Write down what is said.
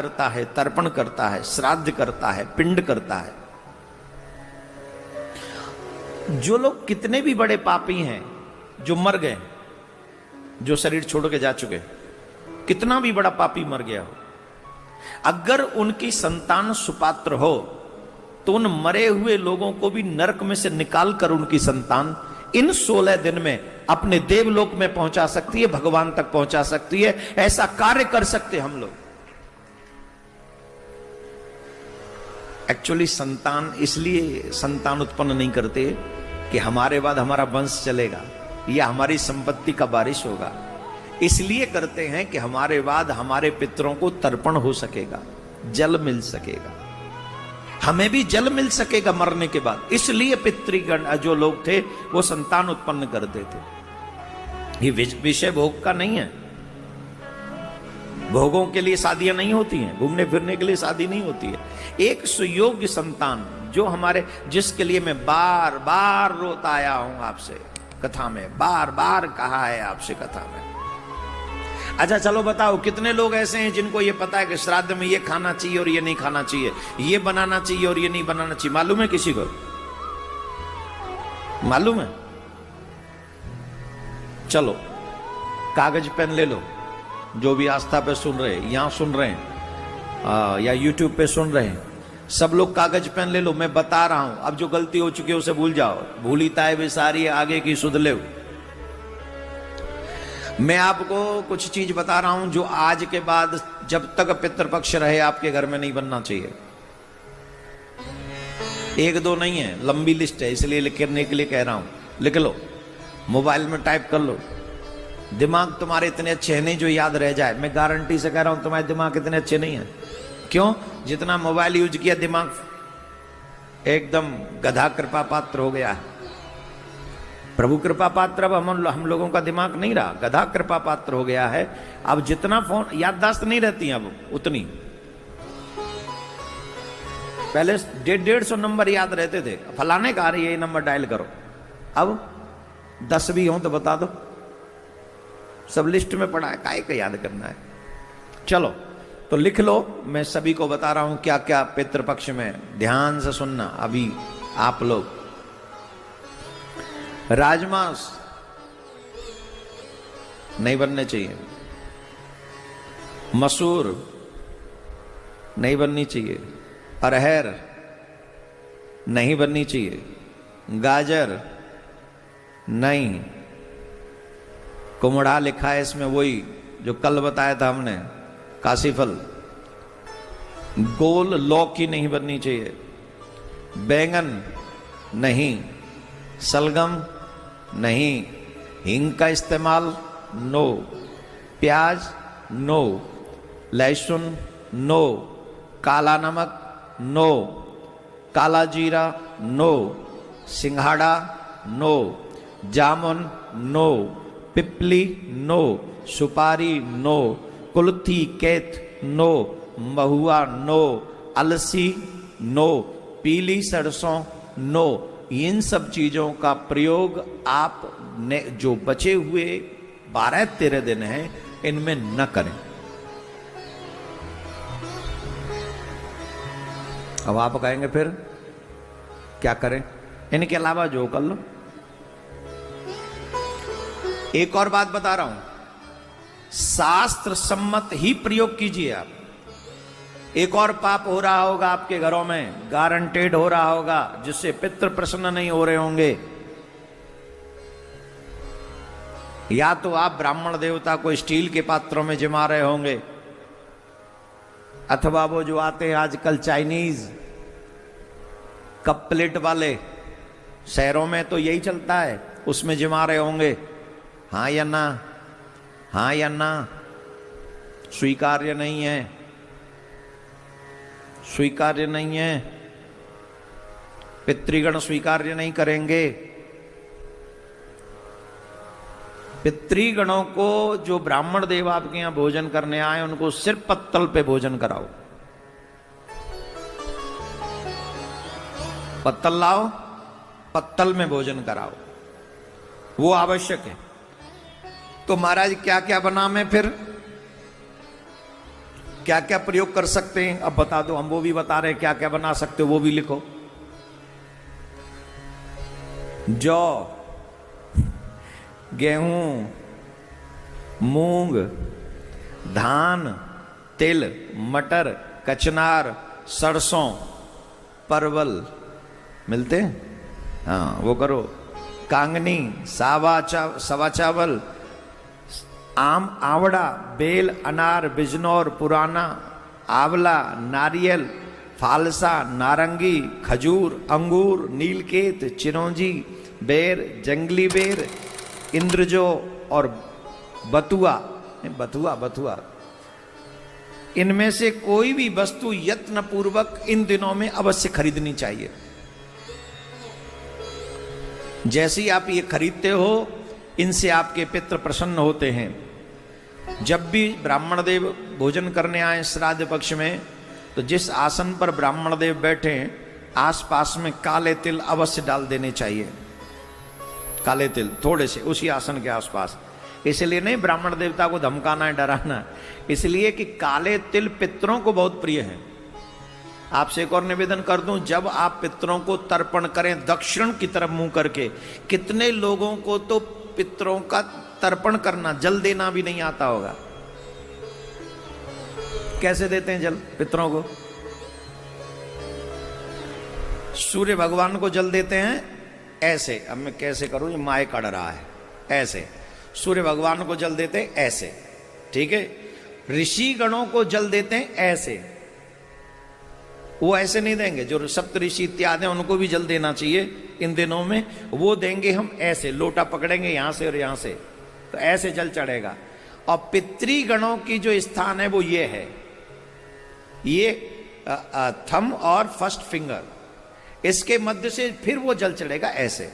करता है, तर्पण करता है, श्राद्ध करता है, पिंड करता है। जो लोग कितने भी बड़े पापी हैं, जो मर गए, जो शरीर छोड़ के जा चुके, कितना भी बड़ा पापी मर गया हो, अगर उनकी संतान सुपात्र हो तो उन मरे हुए लोगों को भी नरक में से निकाल कर उनकी संतान इन 16 दिन में अपने देवलोक में पहुंचा सकती है, भगवान तक पहुंचा सकती है। ऐसा कार्य कर सकते हम लोग। एक्चुअली संतान इसलिए संतान उत्पन्न नहीं करते कि हमारे बाद हमारा वंश चलेगा या हमारी संपत्ति का बारिश होगा। इसलिए करते हैं कि हमारे बाद हमारे पितरों को तर्पण हो सकेगा, जल मिल सकेगा, हमें भी जल मिल सकेगा मरने के बाद। इसलिए पितृगण जो लोग थे वो संतान उत्पन्न करते थे। ये विषय भोग का नहीं है। भोगों के लिए शादियां नहीं होती हैं, घूमने फिरने के लिए शादी नहीं होती है। एक सुयोग्य संतान जो हमारे, जिसके लिए मैं बार बार रोता आया हूं आपसे कथा में, बार बार कहा है आपसे कथा में। अच्छा चलो बताओ, कितने लोग ऐसे हैं जिनको ये पता है कि श्राद्ध में ये खाना चाहिए और ये नहीं खाना चाहिए, ये बनाना चाहिए और ये नहीं बनाना चाहिए? मालूम है किसी को? मालूम है? चलो कागज पेन ले लो, जो भी आस्था पे सुन रहे, यहां सुन रहे हैं या यूट्यूब पे सुन रहे हैं, सब लोग कागज पेन ले लो। मैं बता रहा हूं, अब जो गलती हो चुकी है उसे भूल जाओ। भूली ताए बेसारी आगे की सुध ले। मैं आपको कुछ चीज बता रहा हूं जो आज के बाद जब तक पितृपक्ष रहे आपके घर में नहीं बनना चाहिए। एक दो नहीं है, लंबी लिस्ट है, इसलिए लिखने के लिए कह रहा हूं। लिख लो, मोबाइल में टाइप कर लो। दिमाग तुम्हारे इतने अच्छे हैं नहीं जो याद रह जाए। मैं गारंटी से कह रहा हूं तुम्हारे दिमाग इतने अच्छे नहीं है। क्यों? जितना मोबाइल यूज किया दिमाग एकदम गधा कृपा पात्र हो गया है। प्रभु कृपा पात्र अब हम लोगों का दिमाग नहीं रहा, गधा कृपा पात्र हो गया है। अब जितना फोन याददाश्त नहीं रहती अब उतनी। पहले 150 नंबर याद रहते थे, फलाने का ये नंबर डायल करो। अब 10 भी हो तो बता दो, सब लिस्ट में पड़ा है, काहे का याद करना है। चलो तो लिख लो, मैं सभी को बता रहा हूं क्या क्या पितृपक्ष में, ध्यान से सुनना। अभी आप लोग राजमांस नहीं बनने चाहिए, मसूर नहीं बननी चाहिए, अरहर नहीं बननी चाहिए, गाजर नहीं, कुमड़ा लिखा है इसमें वही जो कल बताया था हमने, काशी फल, गोल लौकी नहीं बननी चाहिए, बैंगन नहीं, सलगम नहीं, हींग का इस्तेमाल नो, प्याज नो, लहसुन नो, काला नमक नो, काला जीरा नो, सिंघाड़ा नो, जामुन नो, पिपली नो, सुपारी नो, कुल्थी कैथ नो, महुआ नो, अलसी नो, पीली सरसों नो। इन सब चीजों का प्रयोग आप ने जो बचे हुए 12-13 दिन हैं इनमें न करें। अब आप कहेंगे फिर क्या करें? इनके अलावा जो कर लो। एक और बात बता रहा हूं, शास्त्र सम्मत ही प्रयोग कीजिए आप। एक और पाप हो रहा होगा आपके घरों में, गारंटेड हो रहा होगा, जिससे पितृ प्रसन्न नहीं हो रहे होंगे। या तो आप ब्राह्मण देवता को स्टील के पात्रों में जिमा रहे होंगे, अथवा वो जो आते हैं आजकल चाइनीज कप प्लेट वाले, शहरों में तो यही चलता है, उसमें जिमा रहे होंगे। हाँ या ना? हाँ या ना? स्वीकार्य नहीं है, स्वीकार्य नहीं है। पितृगण स्वीकार्य नहीं करेंगे। पितृगणों को जो ब्राह्मण देव आपके यहां भोजन करने आए उनको सिर्फ पत्तल पे भोजन कराओ। पत्तल लाओ, पत्तल में भोजन कराओ, वो आवश्यक है। तो महाराज क्या क्या बना में फिर? क्या क्या प्रयोग कर सकते हैं अब बता दो, हम वो भी बता रहे हैं, क्या क्या बना सकते हो वो भी लिखो। जौ, गेहूं, मूंग, धान, तिल, मटर, कचनार, सरसों, परवल मिलते हैं, हाँ वो करो। कांगनी, सवा चावल, आम, आवड़ा, बेल, अनार, बिजनौर, पुराना, आंवला, नारियल, फालसा, नारंगी, खजूर, अंगूर, नीलकेत, चिरौंजी, बेर, जंगली बेर, इंद्रजो और बथुआ। बथुआ इनमें से कोई भी वस्तु यत्न पूर्वक इन दिनों में अवश्य खरीदनी चाहिए। जैसे ही आप ये खरीदते हो, इनसे आपके पितृ प्रसन्न होते हैं। जब भी ब्राह्मण देव भोजन करने आए श्राद्ध पक्ष में, तो जिस आसन पर ब्राह्मण देव बैठे आसपास में काले तिल अवश्य डाल देने चाहिए। काले तिल थोड़े से उसी आसन के आसपास, इसलिए नहीं ब्राह्मण देवता को धमकाना है, डराना, इसलिए कि काले तिल पितरों को बहुत प्रिय है। आपसे एक और निवेदन कर दूं, जब आप पितरों को तर्पण करें दक्षिण की तरफ मुंह करके, कितने लोगों को तो पितरों का तर्पण करना, जल देना भी नहीं आता होगा। कैसे देते हैं जल पितरों को? सूर्य भगवान को जल देते हैं ऐसे, अब मैं कैसे करूं, ये माइक अड़ रहा है, ऐसे सूर्य भगवान को जल देते हैं ऐसे, ठीक है। ऋषि गणों को जल देते हैं ऐसे, वो ऐसे नहीं देंगे। जो सप्त ऋषि इत्यादि उनको भी जल देना चाहिए इन दिनों में, वो देंगे हम ऐसे, लोटा पकड़ेंगे यहां से और यहां से, तो ऐसे जल चढ़ेगा। और पितृगणों की जो स्थान है वो ये है, ये थंब और फर्स्ट फिंगर, इसके मध्य से फिर वो जल चढ़ेगा ऐसे।